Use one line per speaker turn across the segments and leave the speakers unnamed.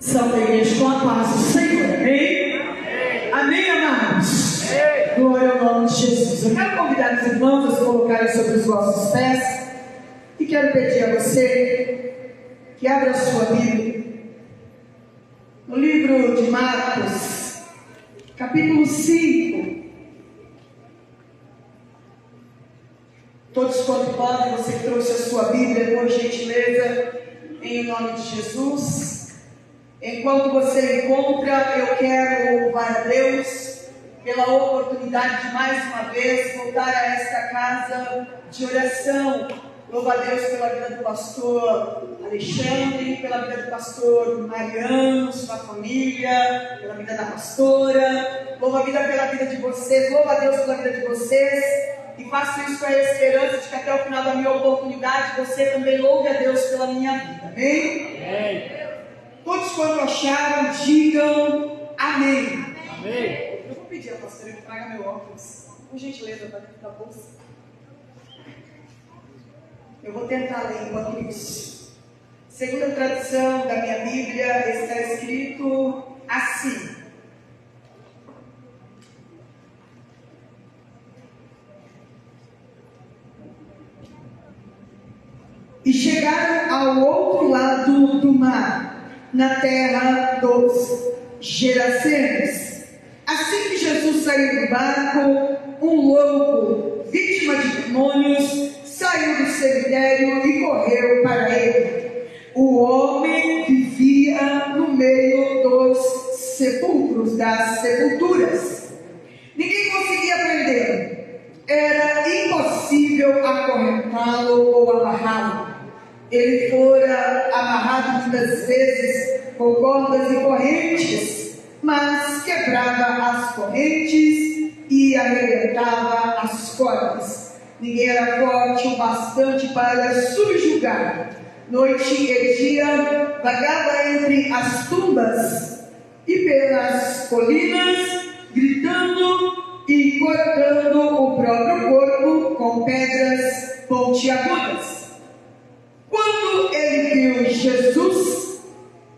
Salve a igreja com a paz do Senhor, amém? Amém, amém, amados? Amém. Glória ao nome de Jesus. Eu quero convidar os irmãos a se colocarem sobre os vossos pés e quero pedir a você que abra a sua Bíblia no livro de Marcos, capítulo 5. Todos quanto podem, você que trouxe a sua Bíblia, por gentileza, em nome de Jesus. Enquanto você encontra, eu quero louvar a Deus pela oportunidade de mais uma vez voltar a esta casa de oração. Louvo a Deus pela vida do pastor Alexandre, pela vida do pastor Mariano, sua família, pela vida da pastora. Louvo a vida pela vida de vocês, louvo a Deus pela vida de vocês. E faço isso com a esperança de que até o final da minha oportunidade você também louve a Deus pela minha vida. Amém? Amém. Todos quando acharam, digam amém. Amém. Eu vou pedir a pastora que traga meu óculos, por gentileza, para dentro da bolsa. Eu vou tentar ler enquanto isso. Segundo a tradução da minha Bíblia, está escrito assim: e chegaram ao outro lado do mar, na terra dos Gerasenos. Assim que Jesus saiu do barco, um louco, vítima de demônios, saiu do cemitério e correu para ele. O homem vivia no meio dos sepulcros, das sepulturas. Ninguém conseguia prendê-lo. Era impossível acorrentá-lo ou amarrá-lo. Ele fora amarrado muitas vezes com cordas e correntes, mas quebrava as correntes e arrebentava as cordas. Ninguém era forte o bastante para subjugar. Noite e dia vagava entre as tumbas e pelas colinas, gritando e cortando o próprio corpo com pedras pontiagudas. Quando ele viu Jesus,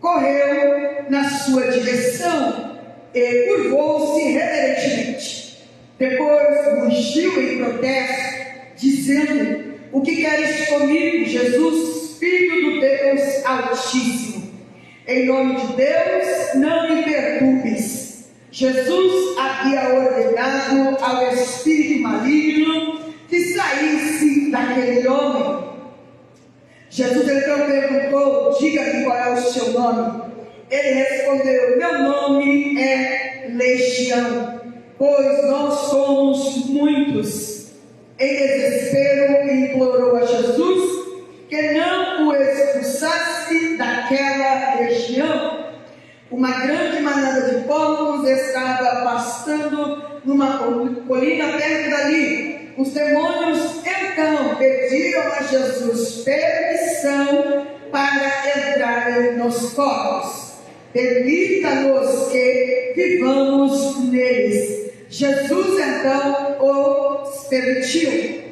correu na sua direção e curvou-se reverentemente. Depois rugiu em protesto, dizendo: o que queres comigo, Jesus, Filho do Deus Altíssimo? Em nome de Deus, não me perturbes. Jesus havia ordenado ao espírito maligno que saísse daquele homem. Jesus então perguntou: diga-me qual é o seu nome. Ele respondeu: meu nome é Legião, pois nós somos muitos. Em desespero implorou a Jesus que não o expulsasse daquela região. Uma grande manada de porcos estava pastando numa colina perto dali. Os demônios então pediram a Jesus permissão para entrarem nos corpos. Permita-nos que vivamos neles. Jesus então os permitiu.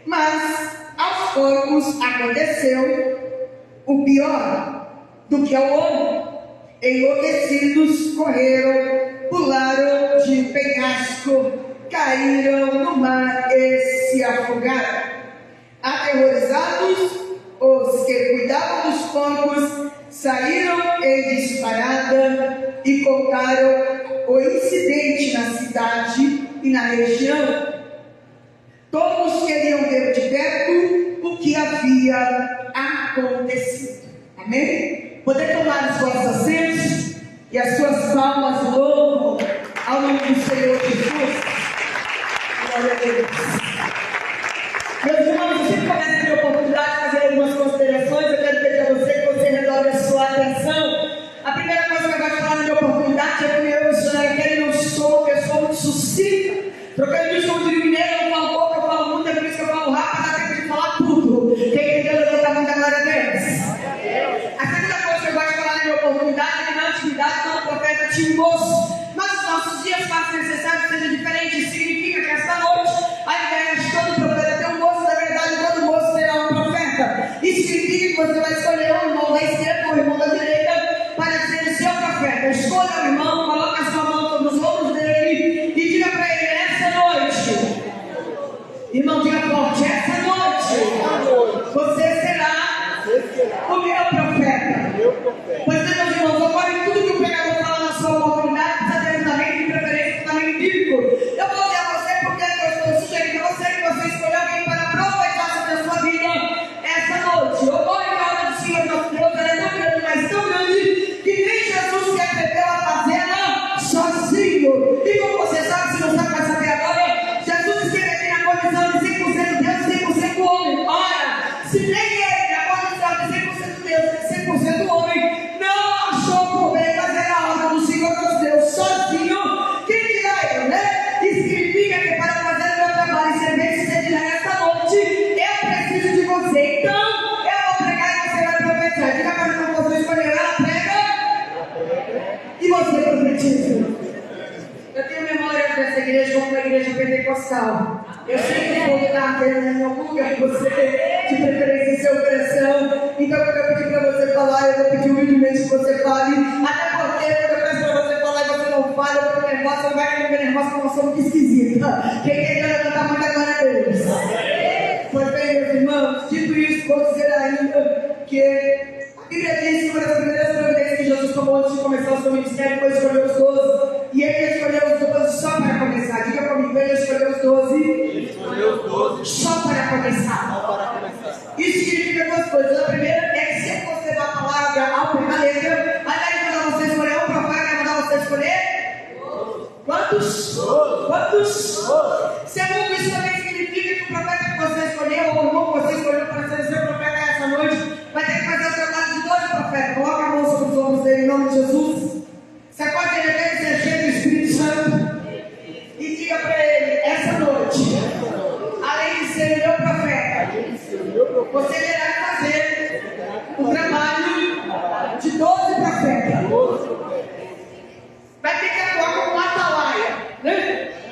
Mas aos porcos aconteceu o pior do que ao homem. Enlouquecidos correram, pularam de um penhasco, caíram no mar e se afogaram. Aterrorizados, os que cuidavam dos porcos saíram em disparada e contaram o incidente na cidade e na região. Todos queriam ver de perto o que havia acontecido. Amém? Poder tomar os vossos assentos e as suas palmas louvam ao nome do Senhor Jesus. Glória a Deus. Meus irmãos, eu sempre começo a ter a oportunidade de fazer algumas considerações. Eu quero pedir a você que você redobre a sua atenção. A primeira coisa que eu gosto de falar na minha oportunidade é que eu, missionário, quero não sou uma pessoa muito sucinta. Trocando isso como de mineiro, eu falo pouco, eu falo muito, é por isso que eu falo rápido, dá tempo de falar tudo. Quem entendeu, levanta a mão da glória a Deus. A segunda coisa que eu gosto de falar na minha oportunidade é que na antiguidade todo profeta tinha um moço. Mas nos nossos dias faz necessário que seja diferente. Significa que esta noite, ao invés de todo profeta ter um moço, na verdade todo moço terá um profeta. Isso significa que você vai escolher um irmão da esquerda ou um irmão da direita para dizer: seu profetizo. Eu tenho memória dessa igreja como uma igreja pentecostal. Eu sempre vou lutar em algum lugar você, de preferência em seu coração. Então, quando eu pedir para você falar, eu vou pedir humildemente que você fale. Até porque, quando eu peço para você falar e você não fala, eu fico nervosa, você não vai ficar nervosa com uma som muito esquisita. Quem entendeu levantar muito agora a Deus. Pois bem, meus irmãos, dito isso, vou dizer ainda que a Bíblia diz que uma das primeiras providências que Jesus tomou antes de começar o seu ministério foi escolher os 12. E ele escolheu os 12 só para começar. Diga comigo, ele escolheu os 12. Ele escolheu os 12 só para começar. Isso significa duas coisas. A primeira é que se você dá a palavra ao pé da letra, ao invés de mandar você escolher um profeta, vai mandar você escolher quantos? Quantos? Segundo, isso também significa que o profeta que você escolheu, ou o irmão que você escolheu para ser seu profeta essa noite, vai ter que fazer o trabalho de 12 profetas. Coloca a mão sobre os ombros dele em nome de Jesus. Você pode eleger ser cheio do Espírito Santo e diga para ele, essa noite, além de ser meu profeta, você irá fazer o trabalho de 12 profetas. Vai ter que atuar como um atalaia, né?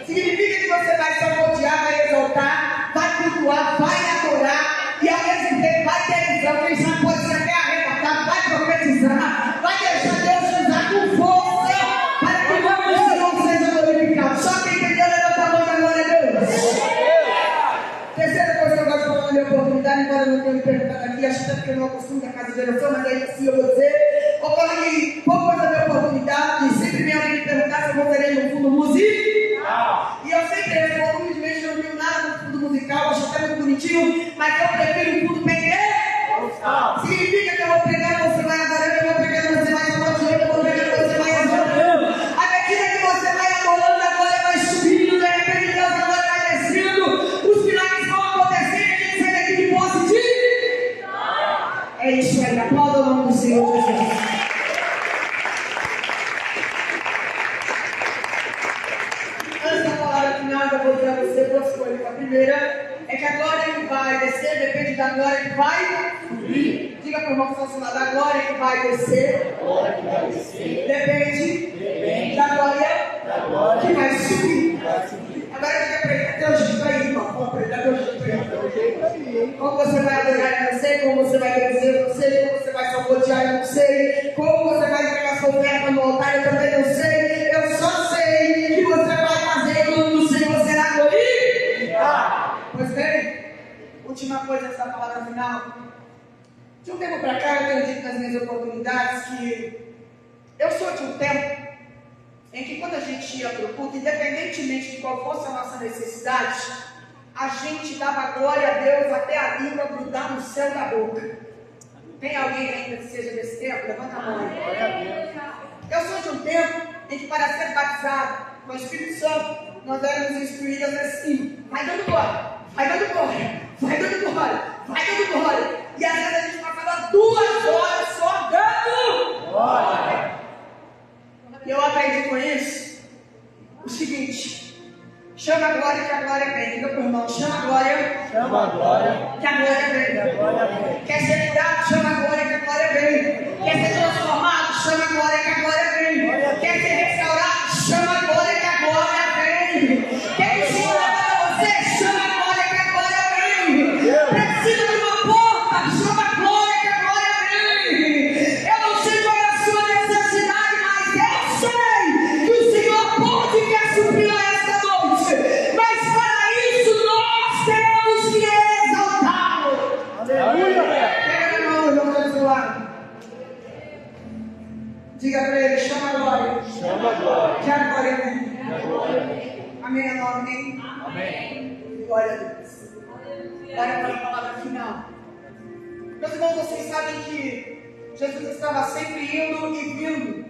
Significa que você vai sabotear, vai exaltar, vai cultuar, vai adorar e ao mesmo tempo vai ter visão. Quem sabe pode ser até arrebatado, vai profetizar, vai deixar Deus te usar com força para que o nome do Senhor seja glorificado. Só quem entendeu, levanta a mão da glória a Deus. Terceira coisa que eu gosto de falar na minha oportunidade, embora eu não tenha me perguntado aqui, acho que porque eu não costumo da casa de oração, mas aí sim eu vou dizer. Ocorre que pouco coisa da minha oportunidade, e sempre vem alguém me perguntar se eu voltarei no fundo musical. E eu sempre respondo, humildemente, eu não tenho nada no fundo musical, acho até muito bonitinho, mas eu prefiro o fundo pentecostal. Significa que eu vou pregar, você vai adorando, eu vou pregar, você vai elogiando, eu vou pregar, você vai exaltando. À medida que você vai adorando, a glória vai subindo, de repente Deus, a glória vai descendo, os milagres vão acontecer, a gente sai daqui de posse de... É isso aí, aplauda o nome do Senhor Jesus. Eu vou dizer a você duas coisas. A primeira é que a glória que vai descer depende da glória que vai subir. Diga para o irmão que está ao seu lado, a glória que vai descer depende da glória que vai subir. Agora eu quero aprender até o jeito aí, irmão. Vamos aprender até o jeito aí. Como você vai adorar, eu não sei. Como você vai crescer, eu não sei. Como você vai sabotear, eu não sei. Como você vai entregar sua oferta no altar, eu também não sei. Eu só sei que você vai fazer quando o Senhor será glorificado. Pois bem, última coisa dessa palavra final. De um tempo para cá, eu tenho dito nas minhas oportunidades que eu sou de um tempo em que quando a gente ia para o culto, independentemente de qual fosse a nossa necessidade, a gente dava glória a Deus até a língua grudar no céu da boca. Tem alguém ainda que seja desse tempo? Levanta a mão. Eu sou de um tempo em que para ser batizado com o Espírito Santo, nós éramos instruídas assim, vai dando glória, vai dando glória, vai dando glória, vai dando glória. E às vezes a gente passava 2 horas só dando glória. E eu aprendi com isso o seguinte: chama a glória que a glória vem. Diga para o irmão, chama a glória que a glória vem. Quer ser curado? Chama a glória que a glória vem. Quer ser transformado? Chama a glória que a glória vem. Quer ser restaurado? Chama a glória que a glória vem. Quer que o Senhor levanta você? Chama a glória que a glória vem. Precisa de uma porta? Chama a glória que a glória vem. Eu não sei qual é a sua necessidade, mas eu sei que o Senhor pode e quer suprir esta noite. Mas para isso nós temos que exaltá-lo. Aleluia. Pega na mão, irmão, do seu lado. Diga para ele, chama a glória. Chama a glória. Que a glória vem. Amém, amém. Amém. Glória a Deus. Olha para a palavra final. Meus irmãos, vocês sabem que Jesus estava sempre indo e vindo.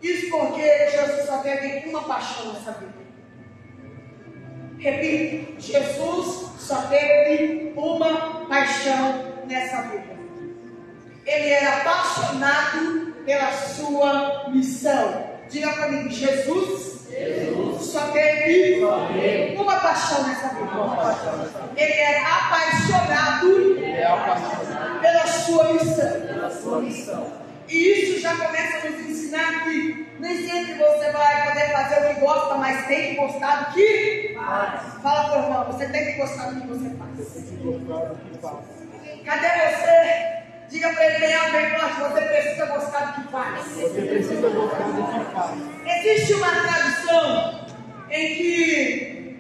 Isso porque Jesus só teve uma paixão nessa vida. Repito, Jesus só teve uma paixão nessa vida. Ele era apaixonado pela sua missão. Diga para mim, Jesus só teve uma paixão nessa vida. Ele era apaixonado pela sua missão. E isso já começa a nos ensinar que Nem sempre você vai poder fazer o que gosta, mas tem que gostar do que faz. Fala para o irmão, você tem que gostar do que você faz.
Tem que gostar do que faz.
Cadê você? Diga para ele bem alto, bem forte, você precisa gostar do que faz.
Você precisa gostar do que faz.
Existe uma tradição em que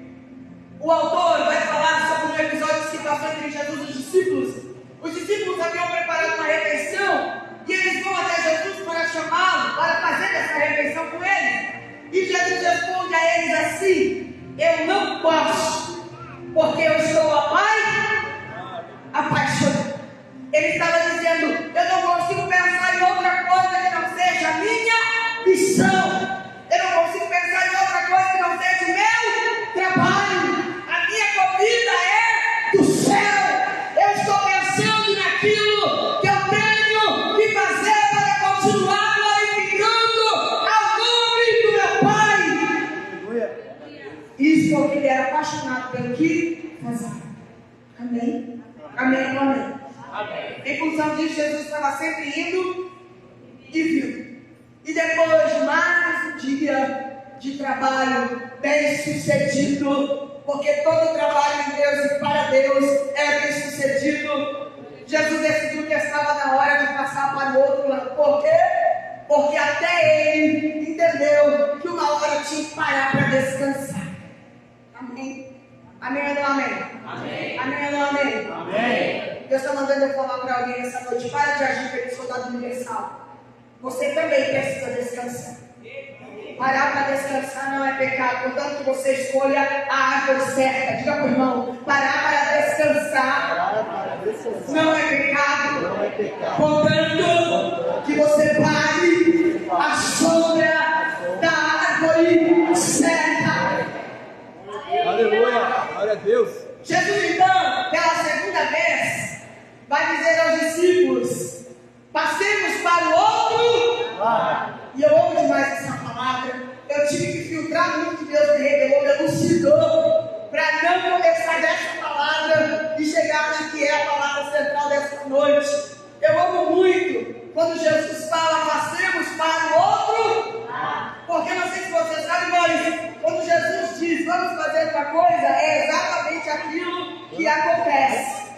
o autor vai falar sobre um episódio de situação entre Jesus e os discípulos. Os discípulos haviam preparado uma refeição e eles vão até Jesus para chamá-lo, para fazer essa refeição com ele. E Jesus responde a eles assim: eu não posso, porque eu estou apaixonado. Ele estava dizendo: eu não consigo pensar em outra coisa que não seja a minha missão. Eu não consigo pensar em outra coisa que não seja o meu trabalho. A minha comida é do céu. Eu estou pensando naquilo que eu tenho que fazer para continuar glorificando ao nome do meu Pai. Isso porque ele era apaixonado pelo que fazia. Amém? Amém, amém. Em função disso, Jesus estava sempre indo e vindo. E depois de mais um dia de trabalho bem sucedido, porque todo trabalho em Deus e para Deus é bem sucedido, Jesus decidiu que estava na hora de passar para o outro lado. Por quê? Porque até ele entendeu que uma hora tinha que parar para descansar. Amém? Amém ou não amém? Amém. Amém ou não amém? Amém. Deus está mandando eu falar para alguém essa noite: para de agir pelo soldado universal. Você também precisa descansar. Parar para descansar não é pecado, portanto que você escolha a árvore certa. Diga para o irmão: parar para descansar não é pecado, portanto que você pare à sombra da árvore certa.
Aleluia, glória a Deus.
Jesus então, pela segunda vez, vai dizer aos discípulos: passemos para o outro. E eu amo demais essa palavra. Eu tive que filtrar muito que Deus me revelou, me elucidou, para não começar dessa palavra e chegar na que é a palavra central dessa noite. Eu amo muito quando Jesus fala: passemos para o outro. Porque não sei se você sabe, mas quando Jesus diz vamos fazer uma coisa, é exatamente aquilo que acontece.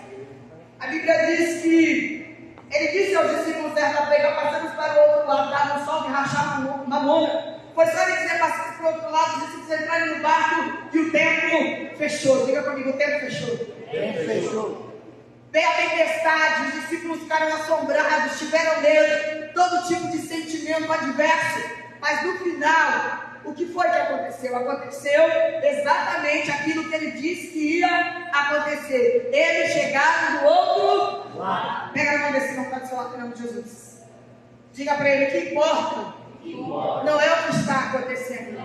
A Bíblia diz que ele disse aos discípulos certa feita: passamos para o outro lado, dava um sol de rachar mamona. Foi só ele dizer: passamos para o outro lado, os discípulos entraram no barco e o tempo fechou. Diga comigo: o tempo fechou.
O tempo fechou.
Veio a tempestade, os discípulos ficaram assombrados, tiveram medo, todo tipo de sentimento adverso. Mas no final, o que foi que aconteceu? Aconteceu exatamente aquilo que ele disse que ia acontecer. Eles chegaram do outro lado. Pega a mão desse não pode falar em nome de Jesus. Diga para ele: o que importa não é o que está acontecendo.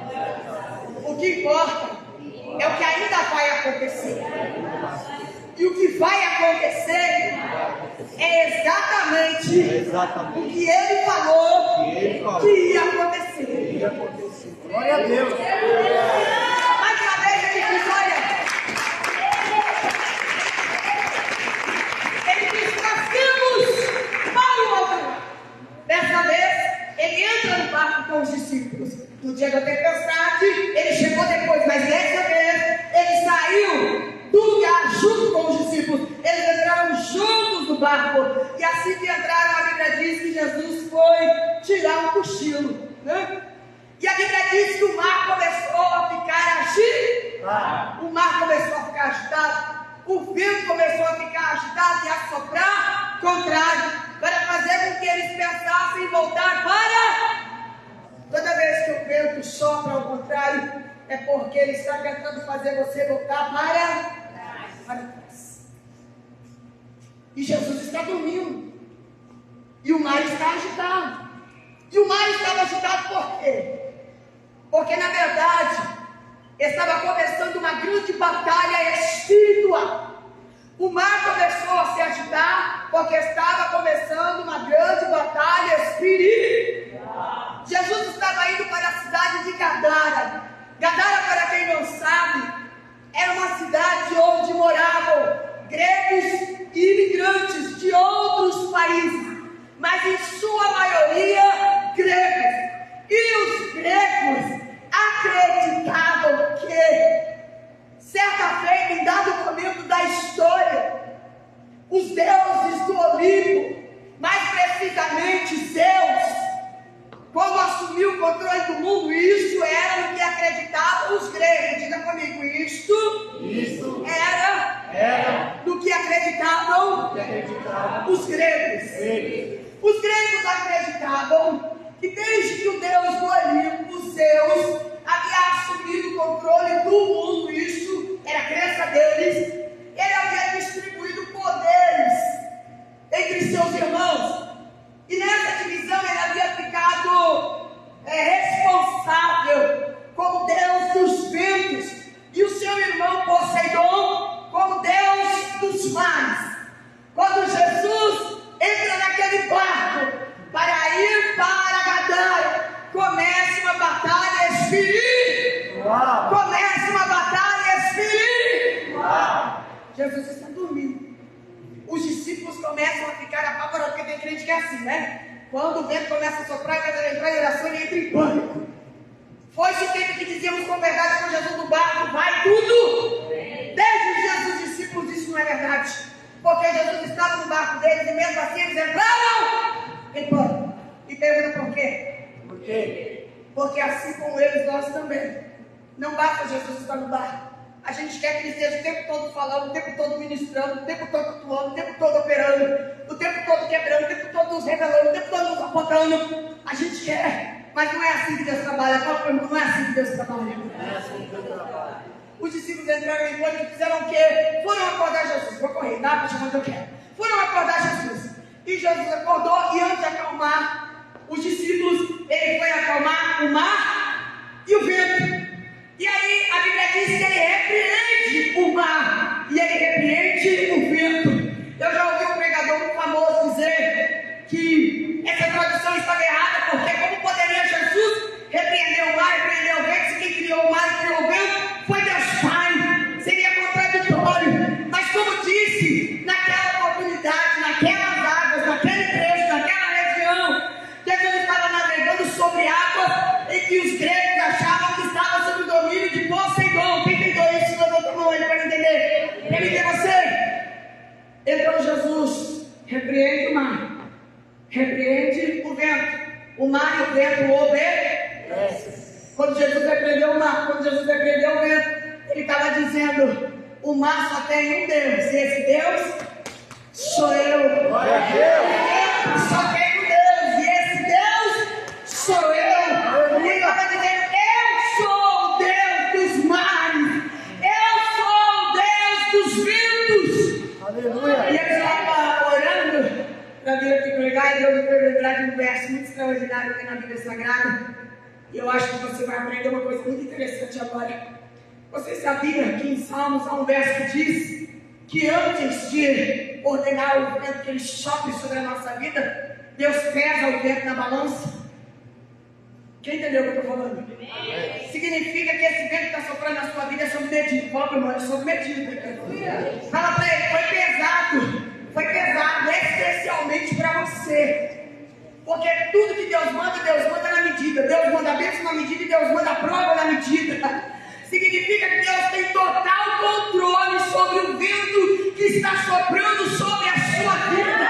O que importa é o que ainda vai acontecer. E o que vai acontecer é exatamente o que ele falou que ia acontecer.
Glória a Deus.
Mais uma vez ele diz: olha, ele diz: passemos para o outro lado. Dessa vez, ele entra no barco com os discípulos. No dia da tempestade, ele chegou depois, mas dessa vez, ele saiu do lugar junto com os discípulos. Eles entraram juntos no barco. E assim que entraram, a Bíblia diz que Jesus foi tirar um cochilo, né? E a Bíblia diz que o mar começou a ficar agitado. O mar começou a ficar agitado. O vento começou a ficar agitado e a soprar contrário, para fazer com que eles pensassem em voltar para... Toda vez que o vento sopra ao contrário, é porque ele está tentando fazer você voltar para trás. E Jesus está dormindo. E o mar está agitado. E o mar estava agitado por quê? Porque na verdade estava começando uma grande batalha espiritual. O mar começou a se agitar porque estava começando uma grande batalha espiritual. Jesus estava indo para a cidade de Gadara. Gadara, para quem não sabe, era uma cidade onde moravam gregos e imigrantes de outros países, mas em sua maioria gregos. E os gregos acreditavam que, certa feita, em dado momento da história, os deuses do Olimpo, mais precisamente Zeus, quando assumiu o controle do mundo, isso era no que acreditavam os gregos. Diga comigo, isso era no que acreditavam os gregos. Os gregos acreditavam que desde que o Deus do Olimpo, Zeus, havia assumido o controle do mundo, isso era a crença deles, ele havia distribuído poderes entre seus irmãos. E nessa divisão ele havia ficado responsável como Deus dos ventos, e o seu irmão Poseidon como Deus dos mares. Quando Jesus entra naquele barco para ir para Gadara, começa uma batalha espiritual. Começa uma batalha espiritual. Jesus está dormindo. Os discípulos começam a ficar apavorados, porque tem crente que é assim, né? Quando o vento começa a soprar, vai entrar em oração e entra em pânico. Foi-se o tempo que dizíamos com verdade com Jesus no barco, vai tudo. Desde os dias dos discípulos isso não é verdade. Porque Jesus estava no barco deles e mesmo assim eles entraram em pânico. E pergunta por quê?
Por quê?
Porque assim como eles, nós também. Não basta Jesus estar no barco. A gente quer que ele esteja o tempo todo falando, o tempo todo ministrando, o tempo todo atuando, o tempo todo operando, o tempo todo quebrando, o tempo todo nos revelando, o tempo todo nos apontando. A gente quer, mas não é assim que Deus trabalha. Não é assim que Deus trabalha. Os discípulos entraram em pânico e fizeram o quê? Foram acordar Jesus. Vou correr, dá para chamar onde eu quero. Foram acordar Jesus. E Jesus acordou e antes de acalmar os discípulos, ele foi acalmar o mar e o vento. E aí a Bíblia diz que ele repreende o mar e ele repreende o vento. Eu já ouvi um pregador muito famoso dizer que essa tradução estava errada, porque como poderia Jesus repreender o mar, repreender o vento, se quem criou o mar e criou o vento foi Deus Pai? Seria contraditório. Mas como disse, naquela oportunidade, naquelas águas, naquele trecho, naquela região, Jesus estava navegando sobre água em que os gregos achavam que estava sob o domínio de Poseidon. Quem tentou isso, levanta a mão aí para entender. Quem tem você? Então Jesus repreende o mar, repreende o vento. O mar e o vento obedecem. Quando Jesus repreendeu o mar, quando Jesus repreendeu o vento, ele estava dizendo: o mar só tem um Deus, e esse Deus sou eu.
Glória a Deus.
Só tem um Deus, e esse Deus sou eu. Ele estava dizendo: eu sou o Deus dos mares, eu sou o Deus dos ventos.
Aleluia.
E ele estava orando para vir aqui pregar, e Deus me fez lembrar de um verso muito extraordinário que tem na Bíblia Sagrada. E eu acho que você vai aprender uma coisa muito interessante agora. Você sabia que em Salmos há um verso que diz que antes de ordenar o vento que ele sopre sobre a nossa vida, Deus pesa o vento na balança? Quem entendeu o que eu estou falando? Significa que esse vento que está soprando na sua vida é sob medida. Fala para o irmão, é sob medida. Fala para ele, foi pesado especialmente para você. Porque tudo que Deus manda na medida. Deus manda a bênção na medida e Deus manda a prova na medida. Significa que Deus tem total controle sobre o vento que está soprando sobre a sua vida.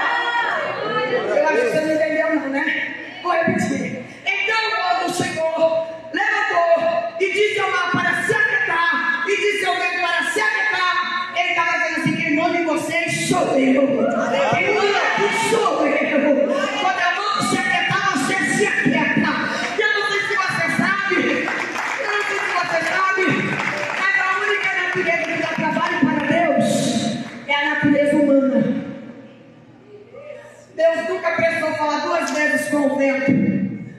Eu acho que você não entendeu não, né? Vou repetir. Então quando o Senhor levantou e disse ao mar para se aquietar, e disse ao vento para se aquietar, ele estava dizendo assim: quem manda em vocês sou eu. Quem manda aqui sou eu. Quando eu mando se aquietar, você se aquieta. Eu não sei se você sabe, mas a única natureza que dá trabalho para Deus é a natureza humana. Deus nunca precisou falar duas vezes com o vento.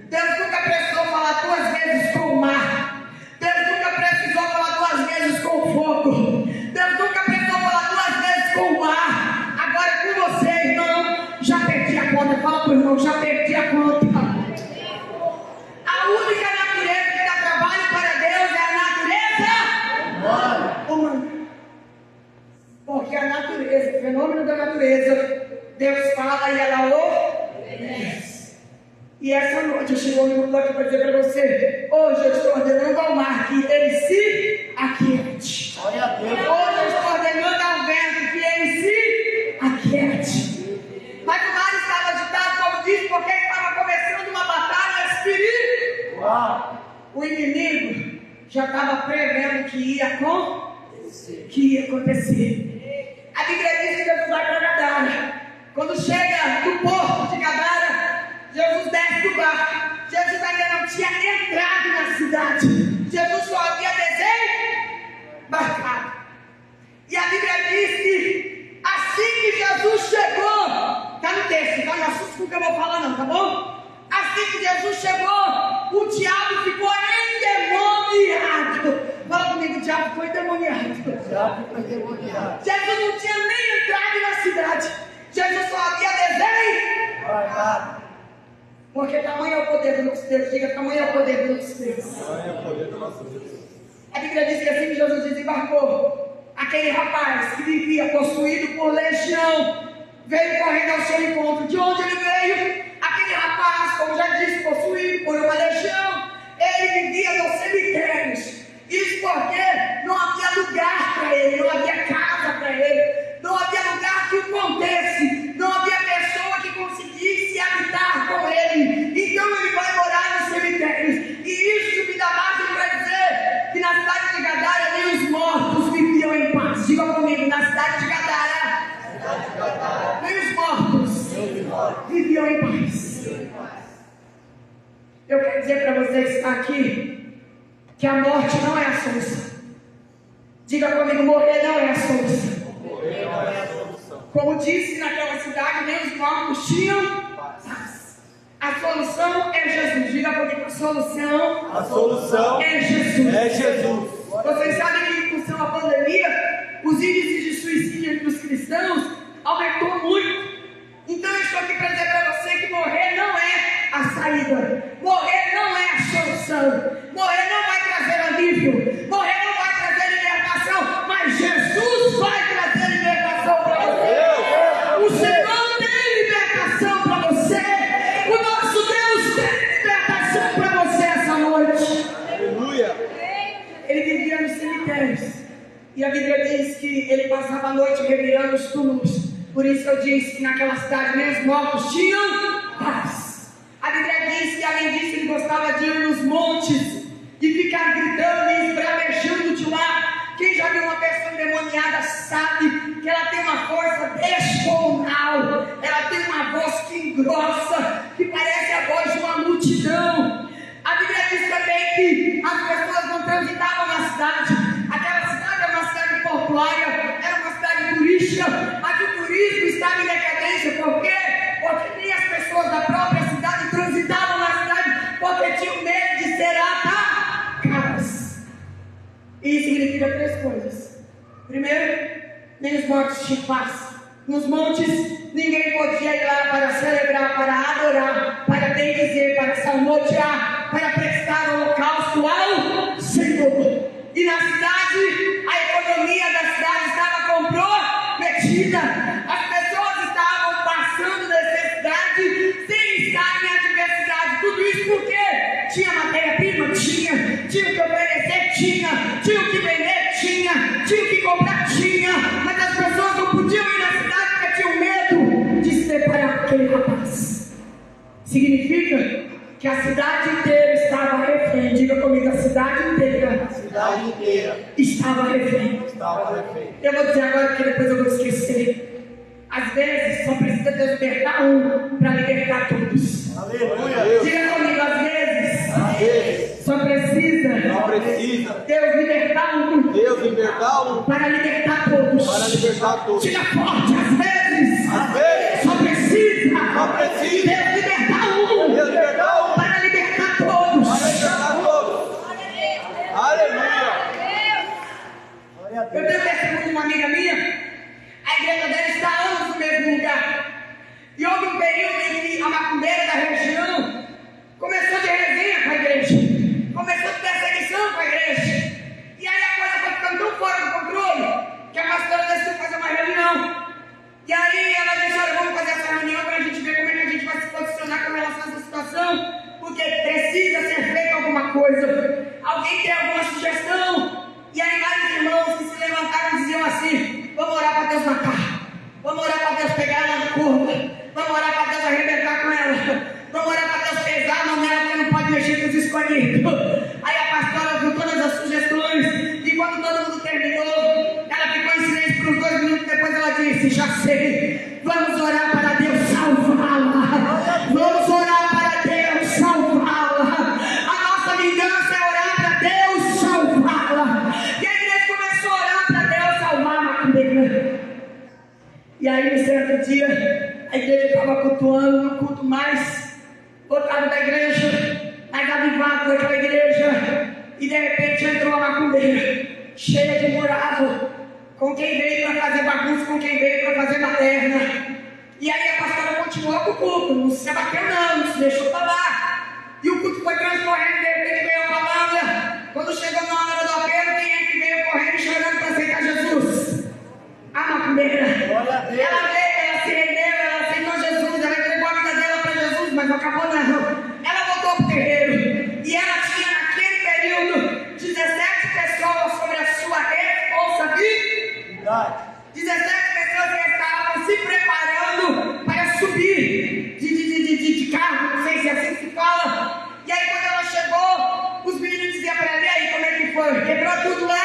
Deus nunca precisou falar duas vezes com o mar. Deus nunca precisou falar duas vezes com o fogo. Deus nunca precisou falar duas vezes com o mar. Agora com você, irmão, já perdi a conta. Fala para o irmão, já perdi a conta. A única natureza que dá trabalho para Deus é a natureza humana. Porque a natureza, o fenômeno da natureza, Deus fala e ela obedece. E essa noite eu chego no mundo aqui para dizer para você: hoje eu estou ordenando ao mar que ele se aquiete.
Glória a Deus.
Hoje eu estou ordenando ao vento que ele se aquiete. Mas o mar estava agitado, como disse, porque estava começando uma batalha espiritual. O inimigo já estava prevendo que ia acontecer. A Bíblia diz que Jesus vai para Gadara. Quando chega no porto de Gadara, Jesus desce do barco. Jesus ainda não tinha entrado na cidade. Jesus só havia desembarcado. E a Bíblia diz que assim que Jesus chegou, está no texto, tá? Não assusta com o que eu vou falar não, tá bom? Assim que Jesus chegou, o diabo ficou endemoniado. Fala comigo, o diabo foi endemoniado. Jesus não tinha nem entrado na cidade. Jesus só havia desembarcado. Porque tamanho é o poder do nosso Deus. Diga, tamanho é o poder do nosso Deus. A Bíblia diz que assim que Jesus desembarcou, aquele rapaz que vivia possuído por legião veio correndo ao seu encontro. De onde ele veio? Aquele rapaz, como já disse, possuído por uma legião. Ele vivia nos cemitérios. Isso porque não havia lugar para ele, não havia casa para ele, não havia lugar que o contesse, não havia pessoa que conseguisse habitar com ele. Então ele vai morar nos cemitérios. E isso me dá margem para dizer que na cidade de Gadara nem os mortos viviam em paz. Diga comigo, na cidade de Gadara nem os mortos viviam em paz. Eu quero dizer para você que está aqui que a morte não é a solução. Diga comigo, morrer não é a solução. Como disse, naquela cidade nem os mortos tinham paz. A solução é Jesus. Diga comigo, a solução é Jesus.
É Jesus.
Vocês sabem que em função da pandemia, os índices de suicídio entre os cristãos aumentou muito. Então eu estou aqui para dizer para você que morrer não é a saída. Morrer não é a solução. Morrer não vai trazer alívio. Morrer não vai trazer libertação. Mas Jesus vai trazer libertação para você. O Senhor tem libertação para você. O nosso Deus tem libertação para você essa noite.
Aleluia.
Ele vivia nos cemitérios. E a Bíblia diz que ele passava a noite revirando os túmulos. Por isso eu disse que naquela cidade nem os mortos tinham paz. A Bíblia diz que além disso ele gostava de ir nos montes e ficar gritando e esbravejando de lá. Quem já viu uma pessoa endemoniada sabe que ela tem uma força descomunal. Ela tem uma voz que engrossa, que parece a voz de uma multidão. A Bíblia diz também que as pessoas não transitavam na cidade. Aquela cidade era uma cidade portuária, era uma cidade turística, mas o turismo estava em decadência. Por quê? Porque nem as pessoas da própria cidade transitavam na cidade, porque tinham medo de ser atacadas. Isso significa três coisas. Primeiro, nem os mortos tinham paz. Nos montes, ninguém podia ir lá para celebrar, para adorar, para bendizer, para salmodiar, para prestar holocausto ao Senhor. E na cidade, a economia da cidade estava comprometida. As pessoas estavam passando necessidade sem estar em adversidade. Tudo isso porque tinha matéria-prima? Tinha o que oferecer? Tinha o que vender? Tinha o que comprar? Tinha. Mas as pessoas não podiam ir na cidade porque tinham medo de se deparar com aquele rapaz. Significa que a cidade inteira estava refém. Diga comigo, a cidade inteira estava refém. Eu vou dizer agora porque depois eu vou esquecer. Às vezes só precisa Deus libertar um para libertar todos.
Aleluia.
Diga comigo, às vezes só precisa Deus libertar um para libertar todos. Diga forte, às vezes só precisa Deus libertar um para libertar todos.
Aleluia.
Eu tenho testemunho de uma amiga minha. A igreja dela está há anos no mesmo lugar. E houve um período em que a macumbeira da região começou de resenha com a igreja, começou de perseguição com a igreja. E aí a coisa foi ficando tão fora do controle que a pastora decidiu fazer uma reunião. E aí ela disse: olha, vamos fazer essa reunião para a gente ver como é que a gente vai se posicionar com relação a essa situação. sei. Vamos orar para Deus salvá-la. Vamos orar para Deus salvá-la. A nossa vingança é orar para Deus salvá-la. E a igreja começou a orar para Deus salvar a macumbeira. E aí, no certo dia, a igreja estava cultuando, no culto mais botado da igreja, mais avivado daquela igreja. E de repente entrou a macumbeira, cheia de moral, com quem veio para fazer bagunça, com quem veio para fazer baderna. E aí a pastora continuou com o culto, não se abateu não se deixou falar. E o culto foi transcorrendo, de repente veio a palavra. Quando chegou na hora do apelo, quem é que veio correndo chorando para aceitar Jesus? A macumbeira. Ela veio, ela se rendeu, ela aceitou Jesus, ela entregou a vida dela para Jesus, mas não acabou não. Ela voltou para o terreiro. E ela tinha naquele período 17 pessoas sobre a sua responsabilidade. 17 pessoas que estavam se preparando para subir de carro, não sei se é assim que se fala. E aí quando ela chegou, os meninos diziam para ela: e aí, como é que foi? Quebrou tudo lá?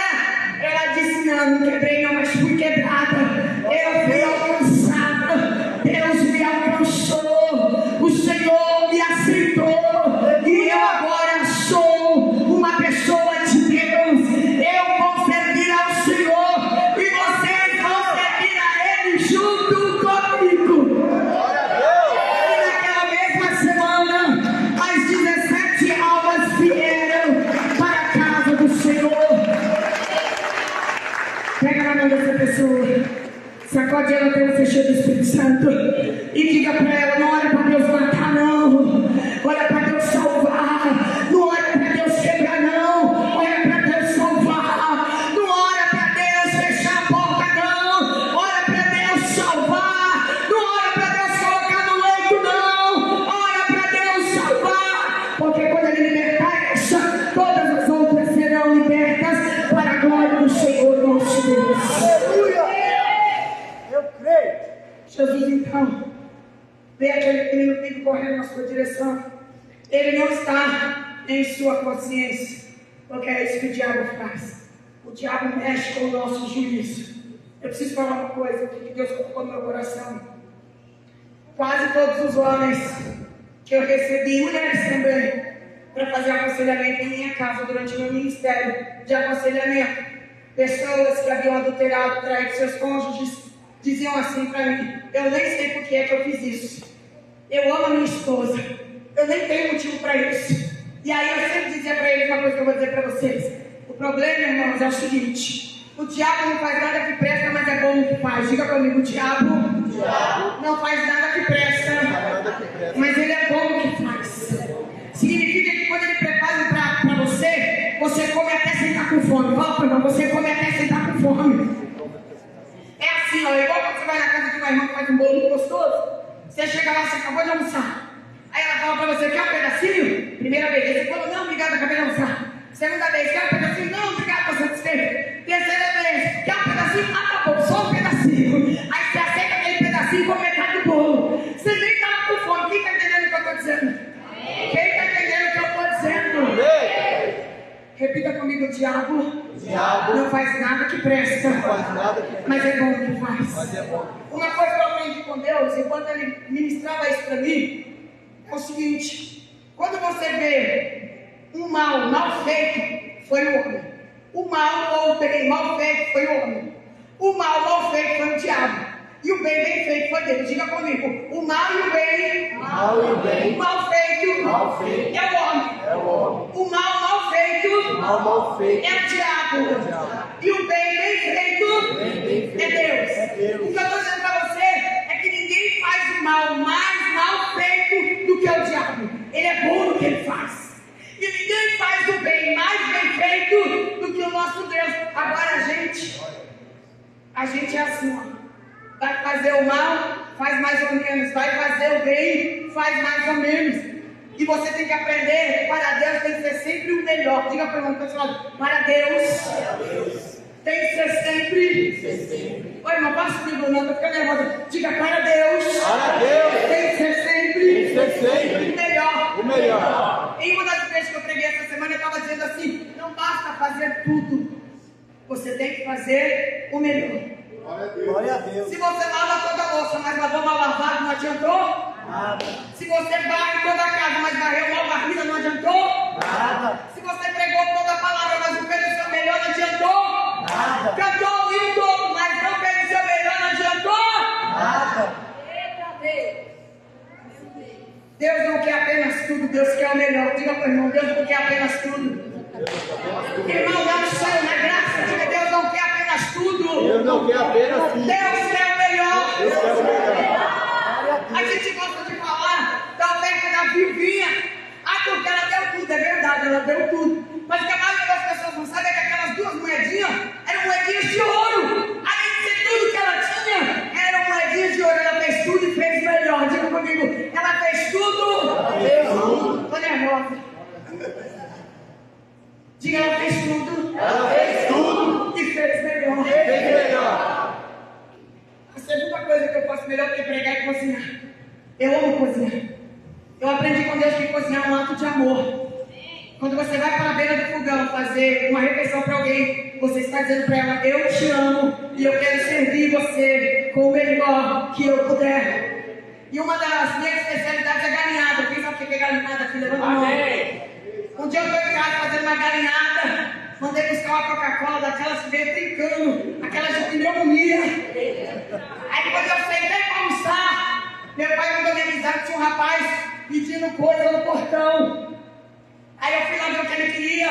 Ela disse: não quebrei não, mas fui quebrada. Eu fui alcançada. Deus me alcançou. O Senhor me aceitou. E eu agora sou uma pessoa de Deus. Eu vou servir ao Senhor. E vocês vão servir a Ele junto comigo. E naquela mesma semana, as 17 almas vieram para a casa do Senhor. Pega na mão dessa pessoa, sacode ela até você cheio do Espírito Santo e diga para ela: não olha para Deus matar não, olha para Deus salvar, não olha para Deus quebrar não, olha para Deus salvar, não olha para Deus fechar a porta não, olha para Deus salvar, não olha para Deus colocar no leito não, olha para Deus salvar, porque quando Ele libertar essa, todas as outras serão libertas para a glória do Senhor nosso Deus.
Aleluia! Eu creio.
Jesus então vê aquele menino vindo correndo na sua direção. Ele não está em sua consciência, porque é isso que o diabo faz. O diabo mexe com o nosso juízo. Eu preciso falar uma coisa que Deus colocou no meu coração. Quase todos os homens que eu recebi, mulheres também, para fazer aconselhamento em minha casa durante o meu ministério de aconselhamento, pessoas que haviam adulterado, traído seus cônjuges, diziam assim para mim: eu nem sei por que é que eu fiz isso. Eu amo a minha esposa. Eu nem tenho motivo para isso. E aí eu sempre dizia para eles uma coisa que eu vou dizer para vocês. O problema, irmãos, é o seguinte: o diabo não faz nada que presta, mas é bom o que faz. Diga comigo: o diabo não faz nada que presta, mas ele é bom o que faz. Significa que quando ele prepara um prato para você, você come até sem estar com fome. Fala para mim: você come até sem estar com fome. É assim, ó, igual quando você vai na casa de uma irmã que faz um bolo muito gostoso. Você chega lá, você acabou de almoçar. Aí ela fala para você: quer um pedacinho? Primeira vez, você fala: não, obrigado, acabei de almoçar. Segunda vez: quer um pedacinho? Não, obrigado, estou satisfeito. Terceira vez: quer um pedacinho? Ah, tá bom, só um pedacinho. Aí você aceita aquele pedacinho com metade do bolo. Você nem estava com fome. Quem está entendendo o que eu estou dizendo? Quem está entendendo o que eu estou dizendo? Repita comigo: o diabo não faz nada que presta, mas é bom o que faz. Uma coisa que eu aprendi com Deus, enquanto Ele ministrava isso para mim, é o seguinte: quando você vê um mal feito, foi o homem. O mal ou o bem mal feito foi o homem. O mal feito foi o diabo. E o bem feito foi Deus. Diga comigo: o mal e o bem, o mal feito é o homem. O mal feito é o diabo. E o bem feito é Deus. O que eu estou dizendo para você é que ninguém faz o mal mais mal feito do que o diabo. Ele é bom no que ele faz. E ninguém faz o bem mais bem feito do que o nosso Deus. Agora a gente é assim, ó. Vai fazer o mal, faz mais ou menos. Vai fazer o bem, faz mais ou menos. E você tem que aprender: para Deus tem que ser sempre o melhor. Diga para o irmão pessoal: para Deus tem que ser sempre. Oi, irmão, passa comigo, não, estou ficando nervosa. Diga: para Deus tem que ser sempre o melhor. Em uma das vezes que eu preguei essa semana, eu estava dizendo assim: não basta fazer tudo, você tem que fazer o melhor.
Glória a Deus.
Se você lava toda a louça, mas lavou mal lavado, não adiantou?
Nada.
Se você varre toda a casa, mas varreu mal varrida, não adiantou?
Nada.
Se você pregou toda a palavra, mas não fez o seu melhor, não adiantou?
Nada.
Cantou o hino todo, mas não fez o seu melhor, não adiantou?
Nada.
Deus não quer apenas tudo, Deus quer o melhor. Diga para o irmão, Deus não quer apenas tudo. Irmão, dá um sonho na graça, diga, Deus não quer apenas tudo.
Deus não quer apenas tudo.
Deus quer o melhor.
Deus quer o melhor.
A gente gosta de falar da oferta da Vivinha. Porque ela deu tudo, é verdade, ela deu tudo. Mas o que a maioria das pessoas não sabe é que aquelas duas moedinhas eram moedinhas de ouro. Além de ser tudo que ela tinha, eram moedinhas de ouro. Ela fez tudo e fez melhor. Diga comigo, ela fez tudo.
Ela fez tudo.
Tô nervosa. Diga, ela fez tudo.
Ela fez tudo.
E fez melhor.
Fez melhor.
A segunda coisa que eu faço melhor do que pregar é cozinhar. Eu amo cozinhar. Eu aprendi com Deus que cozinhar é um ato de amor. Quando você vai para a beira do fogão fazer uma refeição para alguém, você está dizendo para ela, eu te amo e eu quero servir você com o melhor que eu puder. E uma das minhas especialidades é galinhada. Quem sabe o que é galinhada aqui? Levanta a mão. Um dia eu estou em casa fazendo uma galinhada, mandei buscar uma Coca-Cola daquelas que veio trincando, aquelas de pneumonia. Aí depois eu sentei para almoçar, meu pai mandou me avisar que tinha um rapaz pedindo coisa no portão. Aí eu fui lá ver o que ele queria.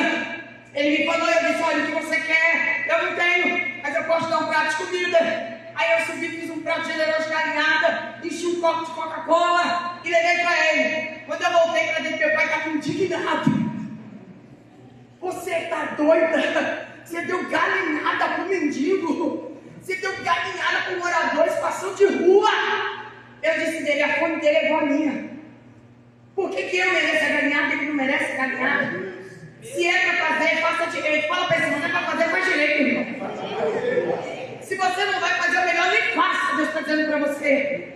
Ele me falou, eu disse, olha, o que você quer? Eu não tenho, mas eu posso dar um prato de comida. Aí eu subi, fiz um prato generoso de galinhada, enchi um copo de Coca-Cola e levei para ele. Quando eu voltei para dentro, meu pai estava indignado. Você está doida? Você deu galinhada para o mendigo? Você deu galinhada para moradores passando de rua? Eu disse dele, a fome dele é igual a minha. Por que eu mereço a galinhada e ele não merece a galinhada? Se é para fazer, faça direito. Fala para ele, se não é para fazer, faz direito, irmão. Se você não vai fazer o melhor, nem faça, Deus está dizendo para você.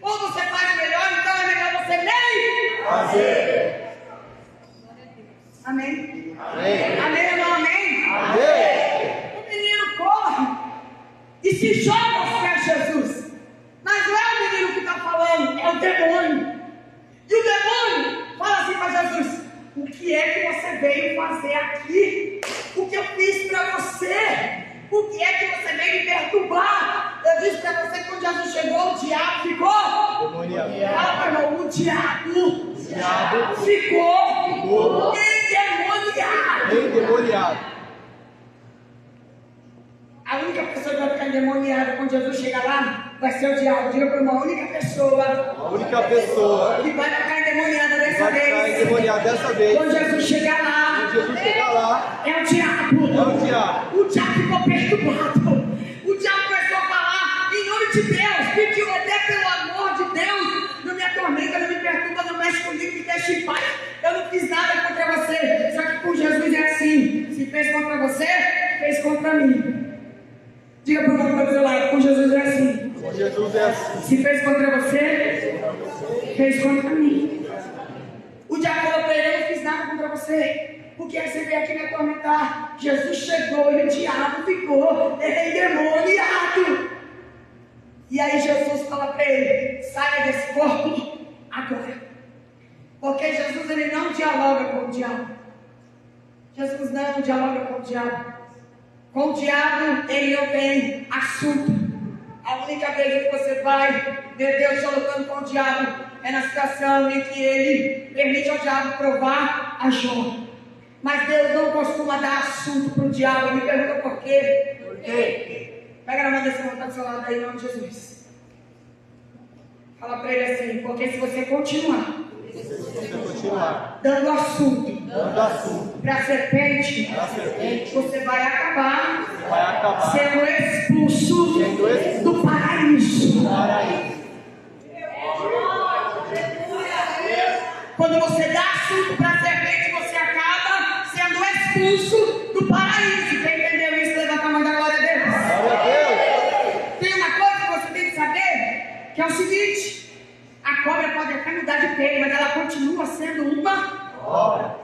Ou você faz o melhor, então é melhor você nem fazer. Amém?
Amém.
Amém ou não amém?
Amém.
O menino corre e se joga aos pés de Jesus. Mas não é o menino que está falando, é o demônio. E o demônio fala assim para Jesus, o que é que você veio fazer aqui? O que eu fiz para você? O que é que você veio me perturbar? Eu disse para você que quando Jesus chegou, o diabo ficou
Demoniado.
Fala para irmão, o diabo ficou endemoniado.
Endemoniado.
A única pessoa que vai ficar endemoniada quando Jesus chegar lá vai ser o diabo. Diga para irmão, a única pessoa
A única pessoa
que vai ficar endemoniada dessa
vai ficar
vez.
endemoniada dessa vez.
Quando Jesus chegar lá,
Quando Jesus chegar lá,
é o diabo.
é o diabo.
O diabo ficou perturbado. O diabo começou a falar em nome de Deus. Pediu até pelo amor de Deus. Não me atormenta, não me perturba, não mexe comigo, me deixa em paz. Eu não fiz nada contra você. Só que com Jesus é assim. Se fez contra você, fez contra mim. Diga para o irmão do seu lado, com Jesus é assim.
Com Jesus é assim.
Se fez contra você, fez contra mim. O diabo falou para ele, eu não fiz nada contra você. Por que você veio aqui me atormentar? Jesus chegou e o diabo ficou endemoniado. E aí Jesus fala para ele, saia desse corpo agora. Porque Jesus ele não dialoga com o diabo. Jesus não dialoga com o diabo. Com o diabo ele não tem assunto. A única vez que você vai ver Deus dialogando com o diabo é na situação em que ele permite ao diabo provar a Jó. Mas Deus não costuma dar assunto para o diabo. Me pergunta por quê? Por quê? Pega na mão desse irmão que está do seu lado aí, em nome de Jesus. Fala para ele assim, porque se você continuar dando assunto para a serpente, você vai acabar sendo expulso do paraíso. Quando você dá assunto para a serpente, você acaba sendo expulso do paraíso. Quem entendeu isso, levanta a mão da glória a Deus. Tem uma coisa que você tem que saber, que é o seguinte: a cobra pode até mudar de pele, mas ela continua sendo uma cobra.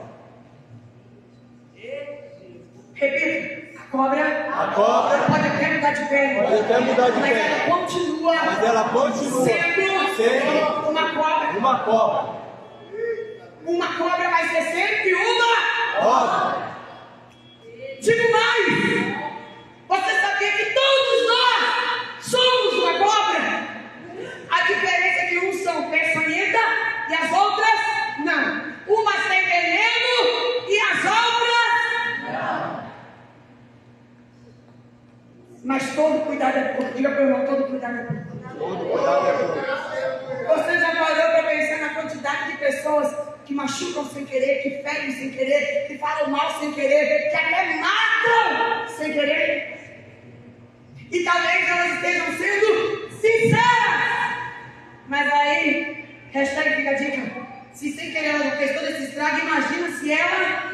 Repita, a A cobra pode até mudar de pele, mas ela continua sendo uma cobra. Uma cobra vai ser sempre uma cobra. Digo mais, você sabia que todos nós somos uma cobra? A diferença é que uns são peçonhentas e as outras não. Umas têm veneno e as outras não. Mas todo cuidado é pouco. Diga para o irmão, todo cuidado é pouco. Você já parou para pensar na quantidade de pessoas que machucam sem querer, que ferem sem querer, que falam mal sem querer, que até matam sem querer? E talvez elas estejam sendo sinceras. Mas aí, hashtag fica a dica. Se sem querer ela não fez todo esse estrago, imagina se ela...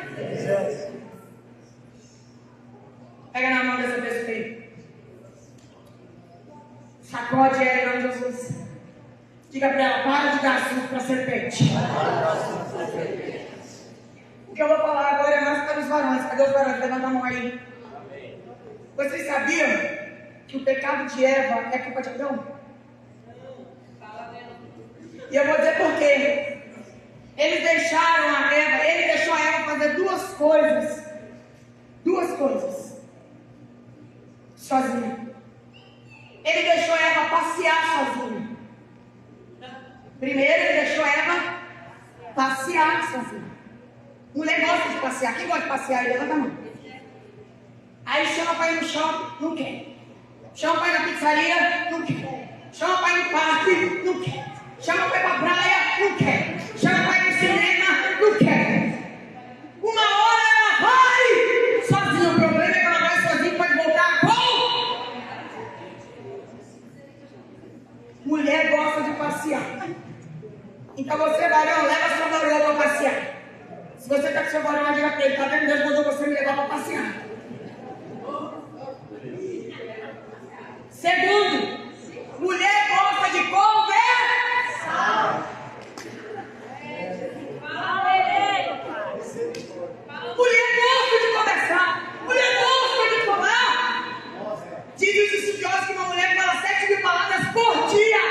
Pega na mão dessa pessoa aí. Sacode ela em nome de Jesus. Diga para ela, para de dar assunto para a serpente. O que eu vou falar agora é mais para os varões. Cadê os varões? Levanta a mão aí. Vocês sabiam que o pecado de Eva é culpa de Adão? E eu vou dizer por quê. Eles deixaram a Eva, ele deixou a Eva fazer duas coisas. Sozinha. Ele deixou a Eva passear sozinha. Primeiro ele deixou a Eva passear sozinha. Mulher gosta de passear. Quem gosta de passear? Levanta a mão. Aí chama para ir no shopping, não quer. Chama para ir na pizzaria, não quer. Chama para ir no parque, não quer. Chama para ir para a praia, não quer. Chama para ir no cinema, não quer. Uma hora ela vai sozinha. O problema é que ela vai sozinha e pode voltar com. Mulher gosta de passear. Então você, varão, leva sua varoa para passear. Se você está com seu varão, diga para ele, tá vendo? Deus mandou você me levar para passear. Segundo, mulher gosta de conversar. Mulher gosta de conversar. Mulher gosta de falar. Diz os estudiosos que uma mulher fala 7.000 palavras por dia.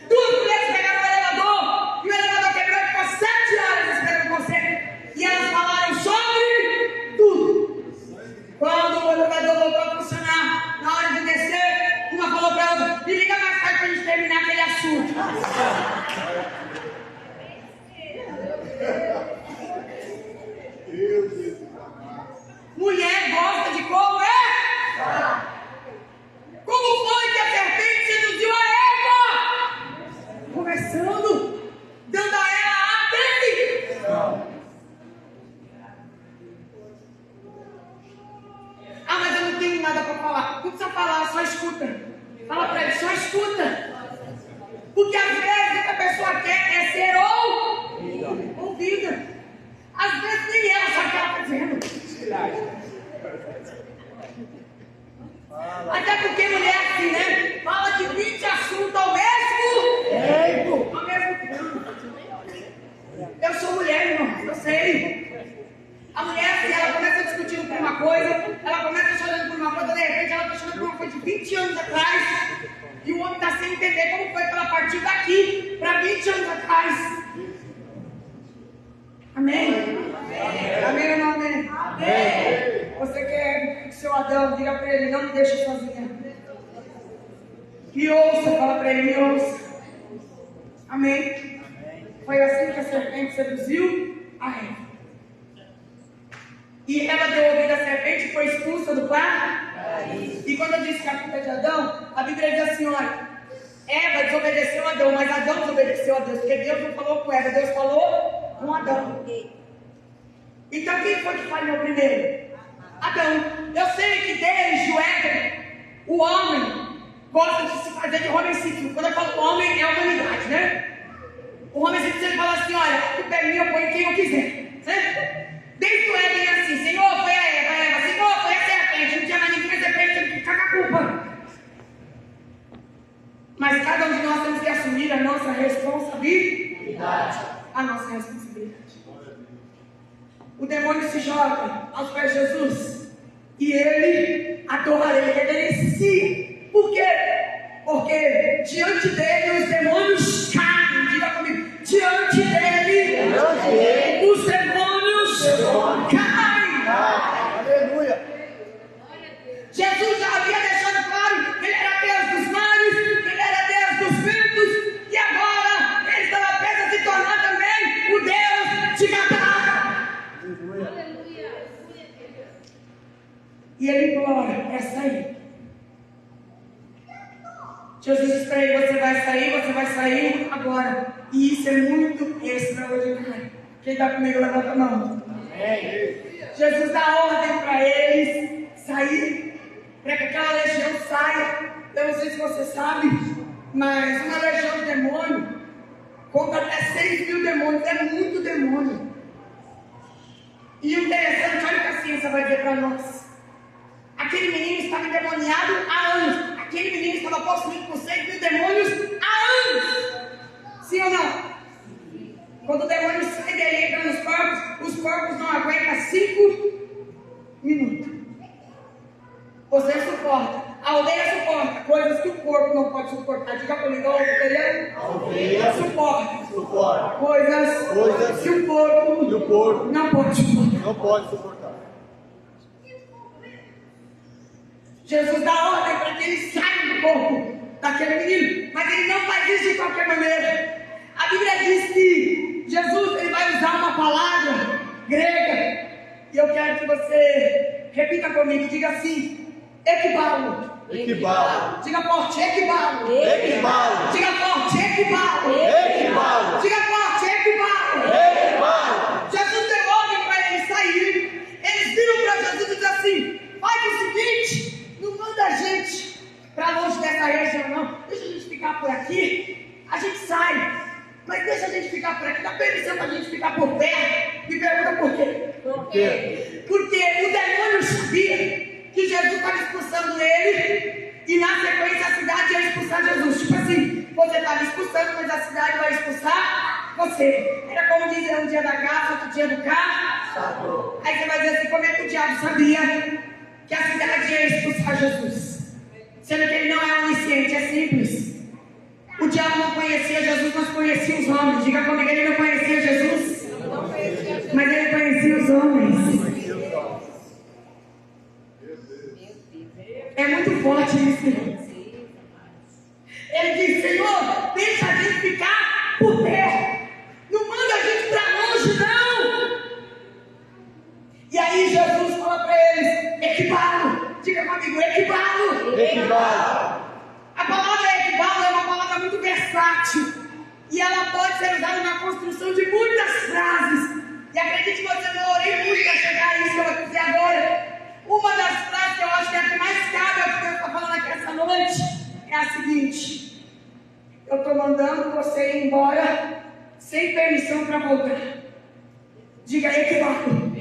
Duas mulheres pegaram o elevador e o elevador quebrou e ficou 7 horas esperando você. E elas falaram sobre tudo. Quando o elevador voltou a funcionar, na hora de descer, uma falou para a outra, me liga mais tarde para a gente terminar aquele assunto. Mulher gosta de conversar. Como foi que a serpente seduziu a Eva? Conversando, dando a ela atenção. Ah, mas eu não tenho nada para falar. Não precisa falar, só escuta. Fala para ele, só escuta. Porque às vezes o que a pessoa quer é ser ouvida. Às vezes nem ela sabe o que ela está dizendo. Até porque mulher é assim, né? Fala de 20 assuntos ao mesmo tempo. Eu sou mulher, irmão, eu sei. A mulher assim, ela começa discutindo por uma coisa, ela começa chorando por uma coisa, de repente ela está chorando por uma coisa de 20 anos atrás. E o homem está sem entender como foi que ela partiu daqui para 20 anos atrás. Amém? Amém ou não amém? Amém. Você quer que seu Adão diga para ele, não me deixe sozinha. Me ouça, fala para ele, me ouça. Amém? Foi assim que a serpente seduziu a Eva. E Eva deu ouvido à serpente e foi expulsa do paraíso. E quando eu disse que a culpa é de Adão, a Bíblia diz assim, olha, Eva desobedeceu a Adão, mas Adão desobedeceu a Deus, porque Deus não falou com Eva, Deus falou com Adão. Então quem foi que falhou primeiro? Adão. Eu sei que desde o Éden, o homem gosta de se fazer de homicídio. Quando eu falo homem, é a humanidade, né? O homicídio sempre fala assim, olha, a culpa é minha, eu ponho quem eu quiser. Certo? Desde o Éden é assim, Senhor, foi a Eva, Senhor, foi a serpente, não tinha mais ninguém, a serpente tinha que ficar com a culpa. Mas cada um de nós temos que assumir a nossa responsabilidade. A nossa responsabilidade. o demônio se joga aos pés de Jesus e ele adora, ele reverencia. Por quê? Porque diante dele os demônios caem. Diga comigo, diante dele os demônios caem.
Aleluia.
Jesus já havia deixado claro que ele era Deus dos mares, que ele era Deus dos ventos, e agora ele estava prestes a se tornar também o Deus de cada água. E ele implora, é sair. Jesus diz para ele, você vai sair agora. E isso é muito extraordinário. Quem está comigo, levanta a mão. Jesus dá ordem para eles sair, para que aquela legião saia. Eu não sei se você sabe, mas uma legião de demônio conta até 6.000 demônios, é muito demônio. E o interessante, olha o que a ciência vai dizer para nós. Aquele menino estava endemoniado há anos. Aquele menino estava possuído por 6.000 demônios há anos. Sim ou não? Quando o demônio sai dele e entra nos corpos, os corpos não aguentam 5 minutos. Você suporta, a aldeia suporta coisas que o corpo não pode suportar. Diga comigo, a aldeia suporta coisas que o corpo não pode suportar. Jesus dá ordem para que ele saia do corpo daquele menino, mas ele não faz isso de qualquer maneira. A Bíblia diz que Jesus ele vai usar uma palavra grega, e eu quero que você repita comigo, diga assim: equibalo. Diga forte, equibalo. Diga forte, equibalo. Diga forte, equibalo. Jesus deu ordem para eles saírem. Eles viram para Jesus e disseram assim: faz o seguinte, não manda a gente para longe dessa região não, deixa a gente ficar por aqui, a gente sai, mas deixa a gente ficar por aqui, dá permissão para a gente ficar por perto. Me pergunta por quê? Porque o demônio sabia que Jesus estava expulsando ele, e na sequência a cidade ia expulsar Jesus. Tipo assim, você estava expulsando, mas a cidade vai expulsar você. Era como dizer, um dia da graça, outro dia do carro. Aí você vai dizer assim, como é que o diabo sabia que a cidade ia expulsar Jesus? Sendo que ele não é onisciente, é simples. O diabo não conhecia Jesus, mas conhecia os homens. Diga comigo, ele não conhecia Jesus, mas ele conhecia os homens. É muito forte isso. Ele diz: Senhor, deixa a gente ficar por perto, não manda a gente para longe não. E aí Jesus fala para eles: equibalo. Diga comigo, equibalo. A palavra equibalo é uma palavra muito versátil, e ela pode ser usada na construção de muitas frases. E acredite que você não orei muito para chegar a isso que eu vou dizer agora. Uma das frases que eu acho que é a que mais cabe ao que Deus está falando aqui essa noite é a seguinte: eu estou mandando você ir embora sem permissão para voltar. Diga equibalo.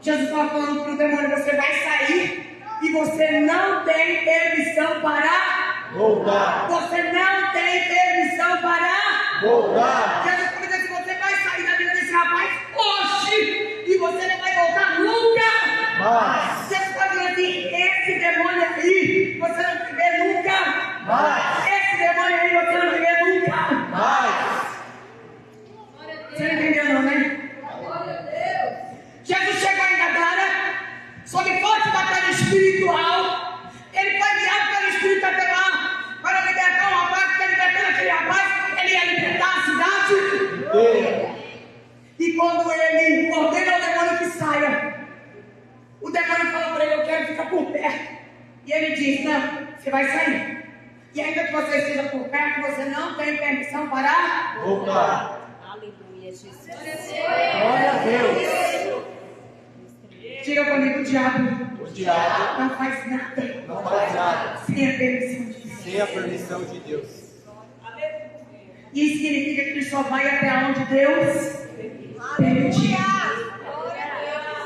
Jesus estava falando para o demônio: você vai sair e você não tem permissão para voltar. Você não tem permissão para voltar. Jesus está dizendo que você vai sair da vida desse rapaz hoje e você não vai voltar nunca. Você está dizendo assim: esse demônio aí você não vai ver nunca. Esse demônio aí você não vai ver nunca. Você não entendeu não, né? Jesus chegou em Gadara sob forte batalha espiritual. Ele foi guiado pelo Espírito até lá para libertar um rapaz, porque libertando aquele rapaz ele ia libertar a cidade. E quando ele ordena ao demônio que saia, o demônio fala para ele: eu quero ficar por perto. E ele diz: não, você vai sair. E ainda que você esteja por perto, você não tem permissão para voltar.
Aleluia, Jesus.
Glória a Deus.
Diga comigo, o diabo não faz nada sem a permissão de Deus.
Sem a permissão de Deus.
Isso significa que ele só vai até onde Deus permitir.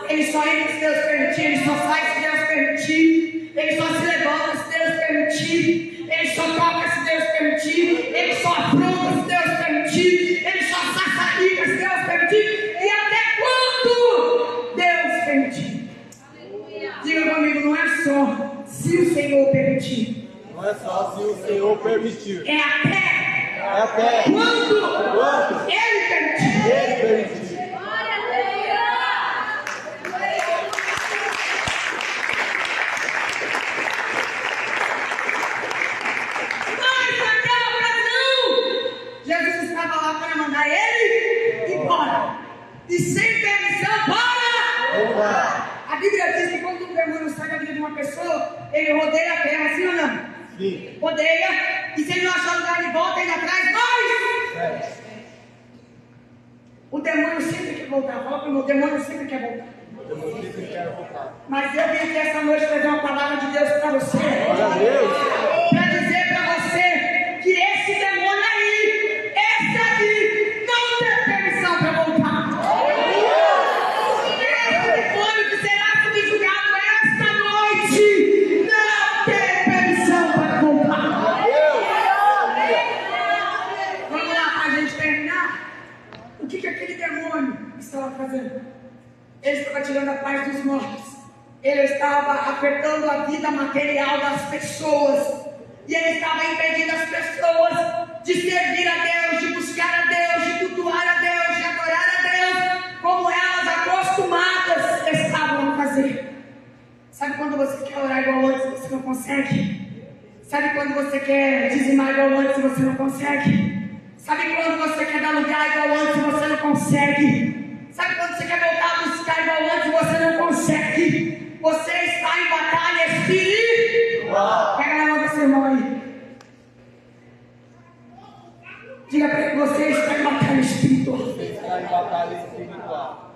Ele só entra se Deus permitir, ele só sai se Deus permitir, ele só se levanta se Deus permitir, ele só toca se Deus permitir, ele só afronta se Deus permitir, ele só sassarica se Deus permitir. E até quando
É só se o Senhor permitir.
É até.
É até.
Quando Ele permitir.
Ele permitir.
Mas naquela ocasião, Jesus estava lá para mandar ele embora. E sem permissão para. A Bíblia diz que quando um demônio sai da vida de uma pessoa, ele rodeia a terra, sim ou não?
Sim.
Rodeia, e se ele não achar lugar de volta, ele atrás, mais! O demônio sempre quer voltar. Fala para o meu, o demônio sempre quer voltar.
Eu sempre quero voltar.
Mas eu vim aqui essa noite trazer uma palavra de Deus para você.
Glória a Deus.
Para dizer para você que esse demônio aí, esse aqui, não tem permissão para voltar. Esse demônio que será subjugado esta noite, não tem permissão para voltar. Vamos lá, para a gente terminar. O que aquele demônio estava fazendo? Ele estava tirando a paz dos mortos. Ele estava afetando a vida material das pessoas. E ele estava impedindo as pessoas de servir a Deus, de buscar a Deus, de cultuar a Deus, de adorar a Deus, como elas acostumadas estavam a fazer. Sabe quando você quer orar igual antes e você não consegue? Sabe quando você quer dizimar igual antes e você não consegue? Sabe quando você quer dar lugar igual antes e você não consegue? Sabe quando você quer voltar a buscar igual antes e você não consegue? Você está em batalha espiritual. Pega na mão desse irmão aí. Diga para ele, você está em batalha espiritual.
Você está em batalha espiritual.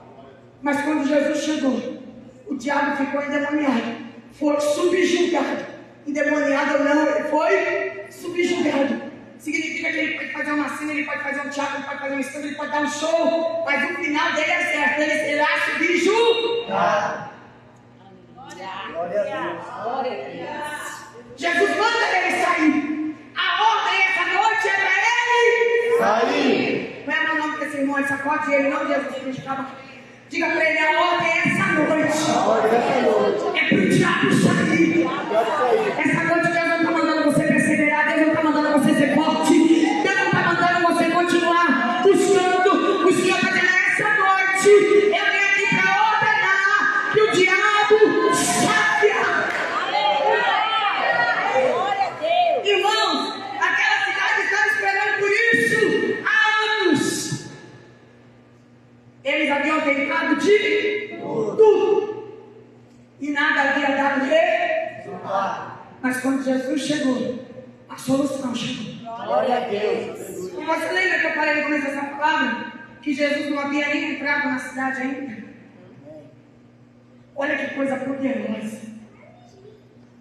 Mas quando Jesus chegou, o diabo ficou endemoniado. Foi subjugado. Endemoniado ou não, ele foi subjugado. Significa que ele pode fazer uma cena, ele pode fazer um teatro, ele pode fazer um estudo, ele pode dar um show, mas o final dele é certo, ele será subjugado.
Glória a Deus.
Jesus manda ele sair. A ordem essa noite é para ele
sair.
Não é o nome desse irmão, sacode ele, não Jesus Cristo. Diga para ele, a ordem essa noite.
A ordem essa noite.
É para o diabo sair. Essa noite Deus não está mandando você perseverar, Deus não está mandando você ser forte, Deus não está mandando você continuar buscando. O Senhor está dizendo, essa noite eu vim aqui para ordenar que o diabo saia. Irmãos, aquela cidade estava esperando por isso há anos. Eles haviam tentado de tudo e nada havia dado resultado. Mas quando Jesus chegou, a solução chegou.
Glória a Deus.
Você lembra que eu falei no começo dessa palavra? Que Jesus não havia nem entrado na cidade ainda? Olha que coisa poderosa.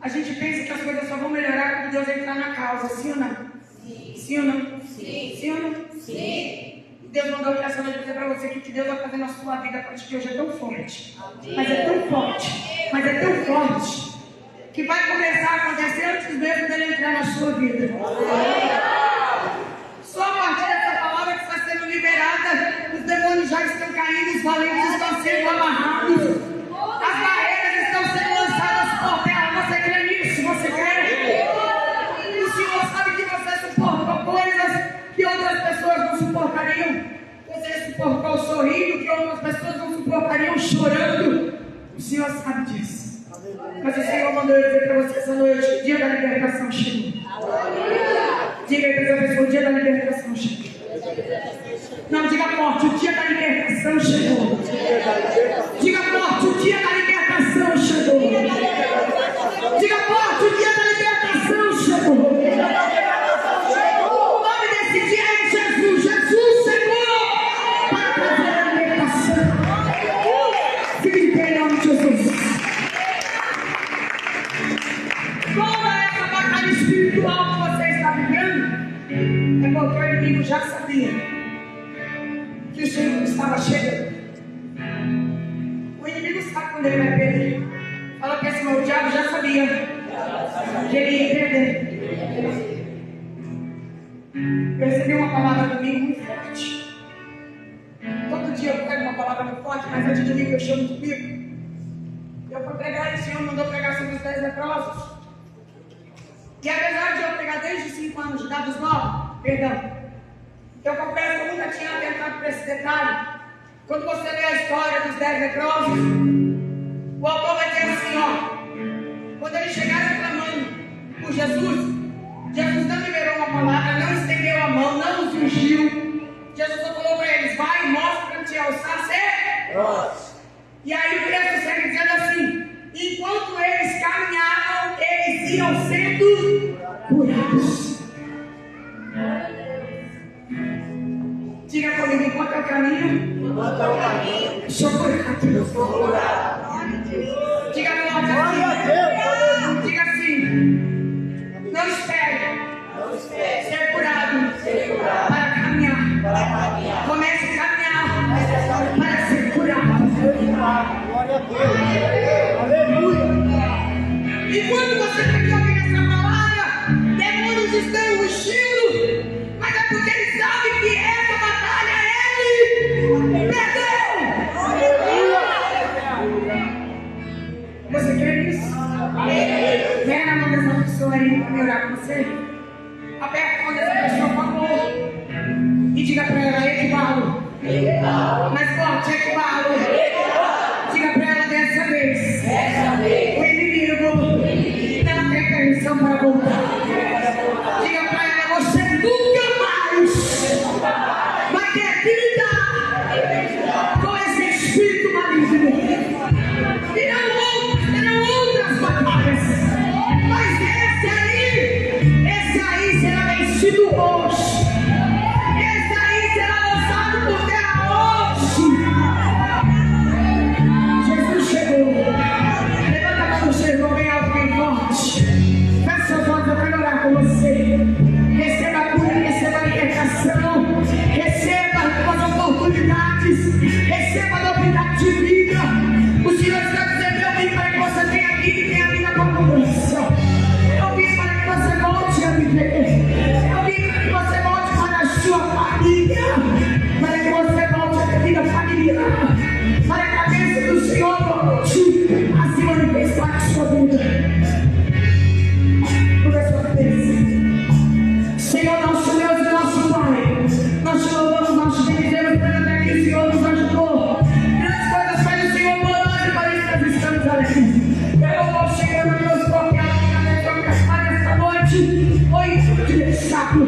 A gente pensa que as coisas só vão melhorar quando Deus entrar na causa, sim ou não? Sim. Sim ou não? Sim. Sim ou não? Sim. Deus mandou aqui essa noite dizer para você que o que Deus vai fazer na sua vida a partir de hoje é tão forte. Mas é tão forte. Mas é tão forte. Que vai começar a acontecer antes mesmo dele entrar na sua vida. Só a partir dessa palavra que está sendo liberada, os demônios já estão caindo, os valentes estão sendo amarrados, as barreiras estão sendo lançadas por terra. Você crê nisso? Você crê? O Senhor sabe que você suportou coisas que outras pessoas não suportariam. Você suportou sorrindo que outras pessoas não suportariam chorando. O Senhor sabe disso. Mas o Senhor mandou eu dizer para você essa noite, o dia da libertação chegou. Diga aí para essa pessoa, o dia da libertação chegou. Não, diga forte, o dia da libertação chegou. Diga forte, o dia da libertação chegou. Diga forte, o dia da libertação chegou. O nome desse dia é Jesus. Jesus chegou para trazer a libertação. Fique em nome de Jesus. Toda essa batalha espiritual que você está vivendo é porque o inimigo já sabia que o Senhor estava chegando. O inimigo sabe quando ele vai perder. Fala para esse irmão, o diabo já sabia que ele ia perder. Eu recebi uma palavra domingo muito forte. Todo dia eu pego uma palavra muito forte, mas antes de domingo eu chamo comigo. Eu fui pregar e o Senhor mandou pregar sobre os 10 leprosos. E apesar de eu pegar desde 5 anos de idade, os 9, perdão, eu confesso que eu nunca tinha atentado para esse detalhe. Quando você lê a história dos 10 leprosos, o autor vai dizer assim, ó, quando eles chegaram clamando por Jesus, Jesus não liberou uma palavra, não estendeu a mão, não os ungiu. Jesus só falou para eles, vai e mostra para te alçar ser. E aí o texto segue dizendo assim, enquanto eles caminhavam, eles iam sendo curados. Diga comigo, enquanto eu caminho, sou curado. Diga forte assim. Diga assim, não espere ser curado para caminhar. Comece a caminhar para ser curado.
Glória a Deus. Aleluia.
E quando você tem que ouvir essa palavra, demônios estão rugindo, mas é porque eles sabem que essa batalha ele perdeu. Você quer isso? Vem na mão dessa pessoa aí para me orar com você. Aperta a mão dessa pessoa, por favor. E diga para ela, equivalo. Mais forte, equivalo. Diga para ela dessa vez. O inimigo não tem permissão para voltar. Diga para ela, você nunca mais vai ter que lidar com esse espírito maligno. Terão outras batalhas. Mas esse aí será vencido hoje. Esse aí será lançado por terra hoje. Jesus chegou. Levanta a mão do seu irmão bem alto, bem forte. Feche seus olhos, eu quero orar com você. Receba a cura, receba a libertação. Receba as oportunidades. Receba a novidade de vida. O Senhor está dizendo, eu vim para que você tenha vida e tenha vida com abundância. Eu vim para que você volte a viver. Eu vim para que você volte para a sua família. Para que você volte a ter vida familiar. Para que a bênção do Senhor volte a se manifestar na sua vida. Por a sua cabeça. Senhor, nosso Deus e nosso Pai, nós te louvamos, nós te bendizemos pelo que o Senhor nos ajudou. Grandes coisas faz o Senhor por nós e por isso nós estamos aqui. Eu vou chegando, Deus, porque a tua cascada esta noite foi interessado.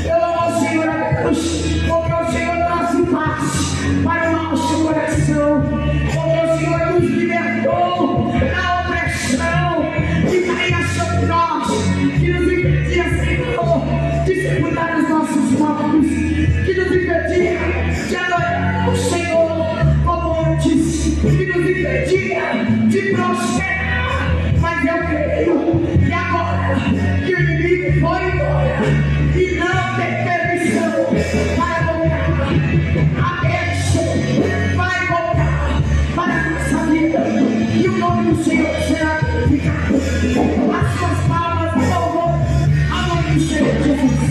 Eu vou, Senhor, a Deus, porque o Senhor trouxe paz para o nosso coração. Porque o Senhor nos libertou da opressão que caía sobre nós, que nos impedia, Senhor, de sepultar os nossos mortos, que nos impedia de adorar o Senhor como antes, que nos impedia de prosperar. Mas eu creio que agora que o inimigo foi embora e não tem permissão para voltar, a bênção vai voltar para a nossa vida e o nome do Senhor será glorificado. As suas palmas, por favor, ao nome do Senhor Jesus.